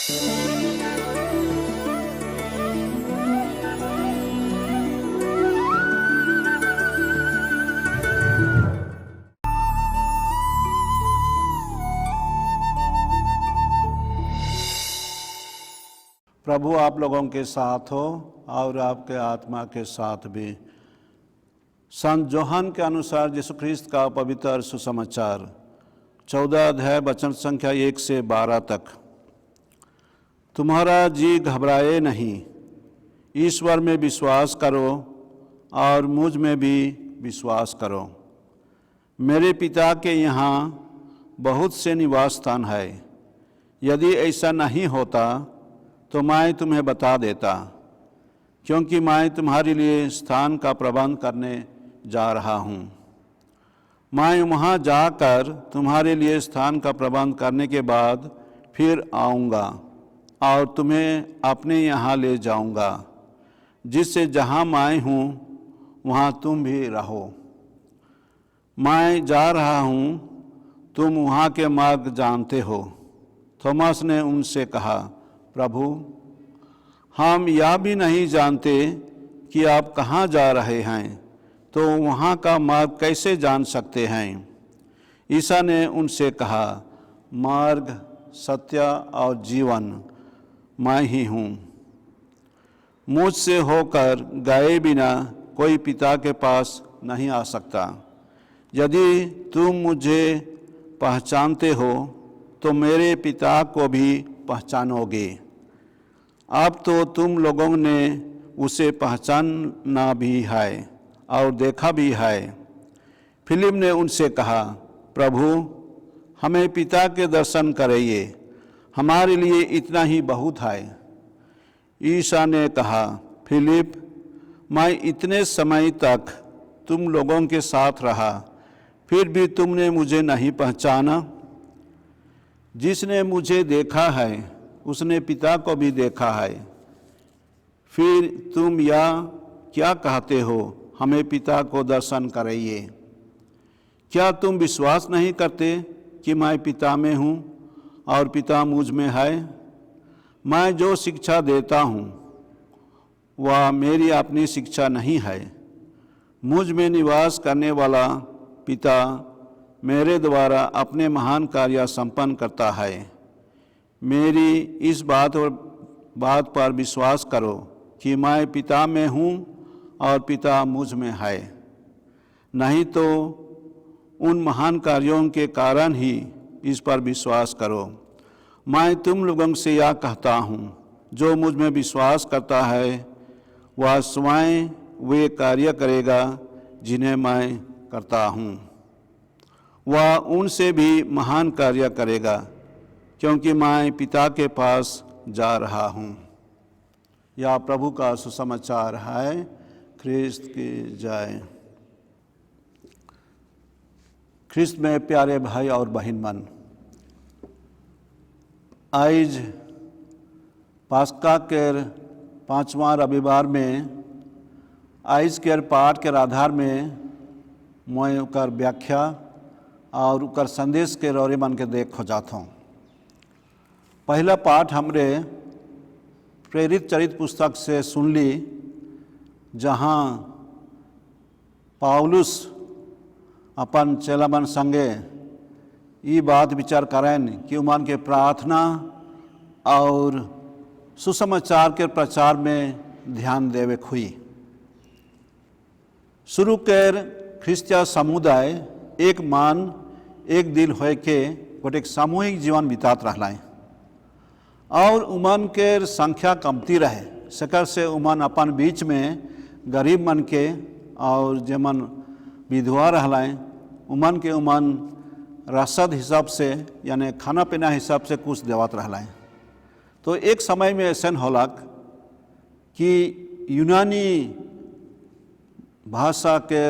प्रभु आप लोगों के साथ हो और आपके आत्मा के साथ भी। संत जोहन के अनुसार यीशु ख्रीस्त का पवित्र सुसमाचार 14 अध्याय वचन संख्या 1 से 12 तक। तुम्हारा जी घबराए नहीं, ईश्वर में विश्वास करो और मुझ में भी विश्वास करो। मेरे पिता के यहाँ बहुत से निवास स्थान है। यदि ऐसा नहीं होता तो मैं तुम्हें बता देता, क्योंकि मैं तुम्हारे लिए स्थान का प्रबंध करने जा रहा हूँ। मैं वहाँ जाकर तुम्हारे लिए स्थान का प्रबंध करने के बाद फिर आऊँगा और तुम्हें अपने यहाँ ले जाऊँगा, जिससे जहाँ मैं हूँ वहाँ तुम भी रहो। मैं जा रहा हूँ, तुम वहाँ के मार्ग जानते हो। थोमस ने उनसे कहा, प्रभु, हम यह भी नहीं जानते कि आप कहाँ जा रहे हैं, तो वहाँ का मार्ग कैसे जान सकते हैं? ईसा ने उनसे कहा, मार्ग, सत्य और जीवन मैं ही हूँ। मुझसे होकर गए बिना कोई पिता के पास नहीं आ सकता। यदि तुम मुझे पहचानते हो तो मेरे पिता को भी पहचानोगे। अब तो तुम लोगों ने उसे पहचाना भी है और देखा भी है। फिलिप ने उनसे कहा, प्रभु, हमें पिता के दर्शन कराइए, हमारे लिए इतना ही बहुत है। ईसा ने कहा, फिलिप, मैं इतने समय तक तुम लोगों के साथ रहा, फिर भी तुमने मुझे नहीं पहचाना? जिसने मुझे देखा है उसने पिता को भी देखा है। फिर तुम यह क्या कहते हो, हमें पिता को दर्शन कराइए? क्या तुम विश्वास नहीं करते कि मैं पिता में हूँ और पिता मुझ में है? मैं जो शिक्षा देता हूँ वह मेरी अपनी शिक्षा नहीं है। मुझ में निवास करने वाला पिता मेरे द्वारा अपने महान कार्य संपन्न करता है। मेरी इस बात पर विश्वास करो कि मैं पिता में हूँ और पिता मुझ में है। नहीं तो उन महान कार्यों के कारण ही इस पर विश्वास करो। मैं तुम लोगों से यह कहता हूँ, जो मुझ में विश्वास करता है वह स्वयं वे कार्य करेगा जिन्हें मैं करता हूँ। वह उनसे भी महान कार्य करेगा, क्योंकि मैं पिता के पास जा रहा हूँ। यह प्रभु का सुसमाचार है। ख्रिस्त की जय। ख्रिस्त में प्यारे भाई और बहन मन, आज पास्का के 5वां रविवार में आज के पाठ के आधार में मैं उकर व्याख्या और उकर संदेश के रौरे मन के देख खोजात हूँ। पहला पाठ हमरे प्रेरित चरित पुस्तक से सुन ली, जहाँ पौलुस अपन चेलामन संगे ये बात विचार करें कि उमान के प्रार्थना और सुसमाचार के प्रचार में ध्यान देवे हुई। शुरू कर ख्रिस्तिया समुदाय एक मान एक दिल होए के गोटे सामूहिक जीवन बितात रहलाएँ और उमन के संख्या कमती रहे सकर से उमन अपन बीच में गरीब मन के और जेमन विधवा रहलाएँ उमन के उमन रसद हिसाब से यानी खाना पीना हिसाब से कुछ देवत रहलाएँ। तो एक समय में ऐसा होलक कि यूनानी भाषा के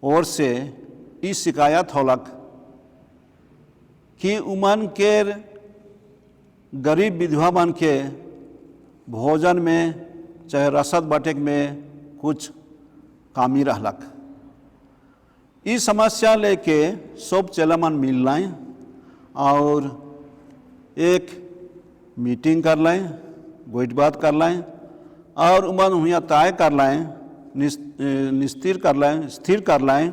ओर से ई शिकायत होलक कि उमन के गरीब विधवा मन के भोजन में चाहे रसद बटेक में कुछ कमी रहलक। इस समस्या लेके सब चेलामन मिल लाएँ और एक मीटिंग कर लें, गोइट बात कर लें और उमन हुआ तय कर लें, स्थिर कर लें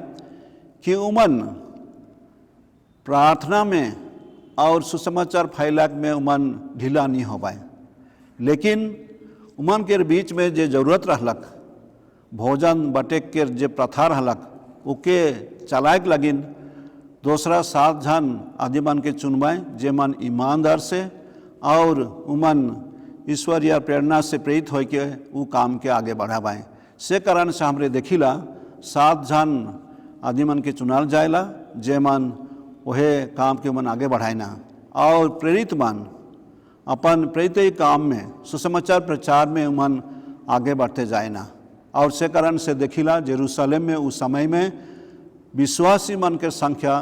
कि उमन प्रार्थना में और सुसमाचार फैलाक में उमन ढीला नहीं हो पाए। लेकिन उमन के बीच में जे जरूरत रहलक, भोजन बटे के जे प्रथा रहलक उके चलायक लगिन दूसरा 7 जन आदिमन के चुनवाएँ जे मन ईमानदार से और उमन ईश्वरीय प्रेरणा से प्रेरित हो के वो काम के आगे बढ़ावाएँ। से कारण से हमरे देखिला 7 जन आदिमन के चुनाल जाएला जे मन वहे काम के मन आगे बढ़ाइना और प्रेरित मन अपन प्रेरित काम में सुसमाचार प्रचार में मन आगे बढ़ते जाएना। और से कारण से देखिला जेरूशलेम में उस समय में विश्वासी मन के संख्या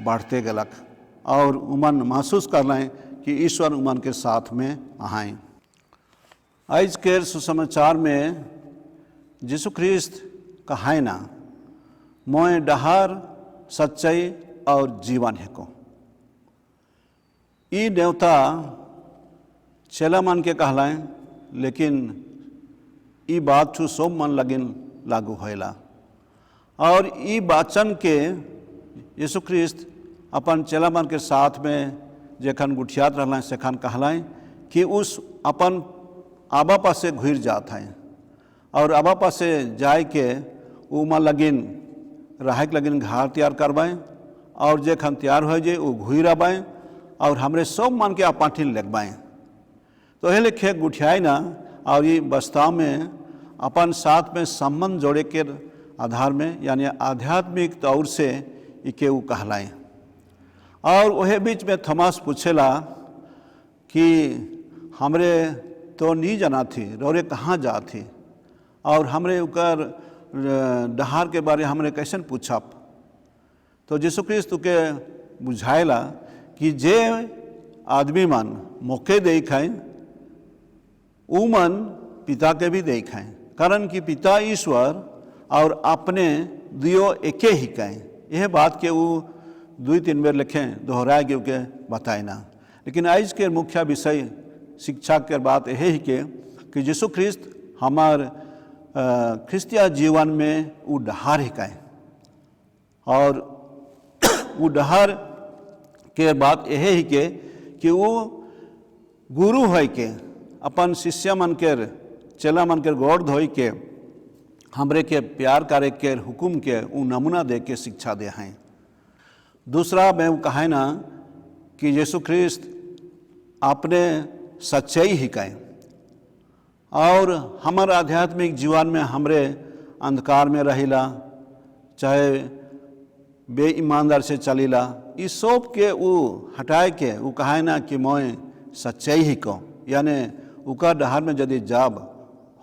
बढ़ते गलक और उमन महसूस कर लें कि ईश्वर उमन के साथ में आए। आज के सुसमाचार में यीशु ख्रिस्त कहाय ना मोए डहार सच्चाई और जीवन है को ई देवता चेला मन के कहलाएं, लेकिन ई बात छू सब मन लगिन लागू होएला। और ई वाचन के यीशु ख्रिस्त अपन चेला मन के साथ में जखन गुठियात रहला सेखन कहलाएं कि उस अपन आबा पासे घुर जात हैं और आबा पासे जाए के उमा लगिन रहे लगिन घर तैयार करवाएं और जखन तैयार हो जाए वो घुर आबाएँ और हमरे सब मन के आपाठिन लगवाएँ। तो यह लिखे गुठियाई ना और ये बस्ता में अपन साथ में संबंध जोड़े के आधार में यानी आध्यात्मिक तौर से इके वो कहलाएँ। और वह बीच में थॉमस पूछेला कि हमरे तो नहीं जाना थी रोरे कहाँ जा थी और हमरे उकर डहार के बारे हमरे कैसे पूछब। तो यीशु ख्रिस्त के बुझाएला कि जे आदमी मन मौके देखाएं उ मन पिता के भी देखाएं, कारण कि पिता ईश्वर और अपने दियो एके ही कहें। यह बात के वो 2-3 बेर लिखें दोहराए के बताए ना। लेकिन आज के मुख्य विषय शिक्षा के बात यह ही कि यीशु ख्रिस्त हमार ख्रिस्तिया जीवन में वो डहार ही कहें और वो डहार के बात यह ही कि वो गुरु हो के अपन शिष्य मन के चेला मन के गोड़ धोई के हमरे के प्यार करे के हुकुम के वो नमूना दे के शिक्षा दे हैं। दूसरा मैं वो कहे ना कि यीशु ख्रिस्त अपने सच्चाई ही कहें और हमार आध्यात्मिक जीवन में हमरे अंधकार में रहिला चाहे बेईमानदार से चलीला इस सब के वो हटाए के वो कहे ना कि मैं सच्चाई ही को यानी उका डहार में यदि जाब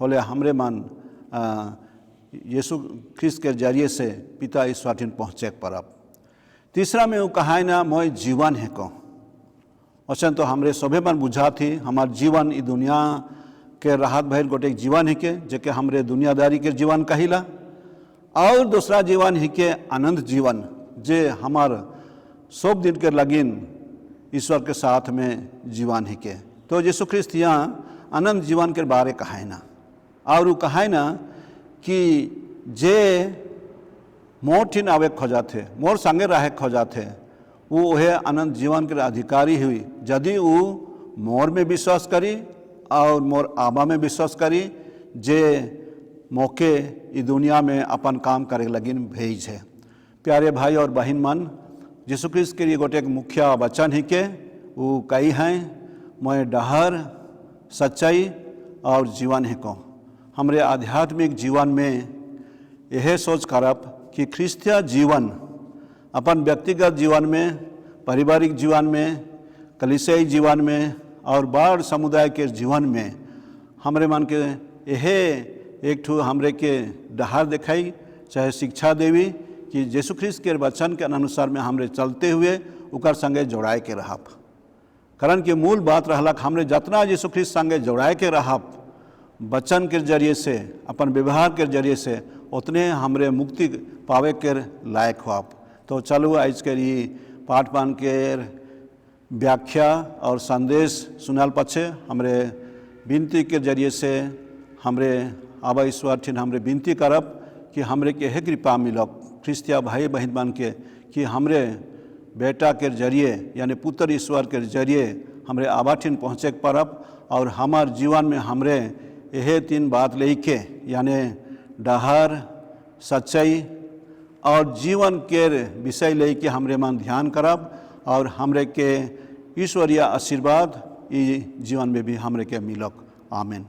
होले हमरे मन यीशु ख्रिस्त के जरिए से पिता ईश्वर ठिन पहुँचे परब। तीसरा में वो कहे ना मैं जीवन है को वचन तो हमरे सभे मन बुझा थी हमार जीवन ई दुनिया के राहत भैल गोटे जीवन है के जेके हमरे दुनियादारी के जीवन कहिला और दूसरा जीवन ही के आनंद जीवन जे हमार सब दिन के लगिन ईश्वर के साथ में जीवन ही के। तो यीशु ख्रिस्त यहाँ आनंद जीवन के बारे कहे ना और वो कहे ना कि जे मोर ठिन आवे खोजा थे मोर संगे रहे खोजा थे वो वह आनंद जीवन के अधिकारी हुई यदि वो मोर में विश्वास करी और मोर आबा में विश्वास करी जे मौके इस दुनिया में अपन काम करे लगिन भेज है। प्यारे भाई और बहन मन यीशु ख्रिस्त के लिए गोटे मुख्य वचन ही के वो कई हैं मैं डहर सच्चाई और जीवन है को हमरे आध्यात्मिक जीवन में यह सोच करब कि ख्रिस्तीय जीवन अपन व्यक्तिगत जीवन में पारिवारिक जीवन में कलीसियाई जीवन में और बाढ़ समुदाय के जीवन में हमरे मन के यह एक ठो हमरे के डहार दिखाई चाहे शिक्षा देवी कि यीशु ख्रिस्त के वचन के अनुसार में हमरे चलते हुए उकर संगे जोड़ाए के रहब। कारण कि मूल बात रहलक हमरे जतना यीशु ख्रिस्त संगे जोड़ाए के रहब वचन के जरिए से अपन व्यवहार के जरिए से उतने हमरे मुक्ति पावे के लायक होब। तो चलो आज के ये पाठ पान के व्याख्या और संदेश सुनाल पछे हमरे विनती के जरिए से हमरे आबा ईश्वर ठिन हमरे विनती करब कि हमरे के हे कृपा मिलक ख्रिस्तिया भाई बहन बन के कि हमरे बेटा के जरिए यानी पुत्र ईश्वर के जरिए हमरे आबा ठिन पहुँचे परब और हमार जीवन में हमरे यह 3 बात लेके यानी डहर सच्चाई और जीवन के विषय लेके हमरे मन ध्यान करब और हमरे के ईश्वरीय आशीर्वाद ई जीवन में भी हमरे के मिलक। आमीन।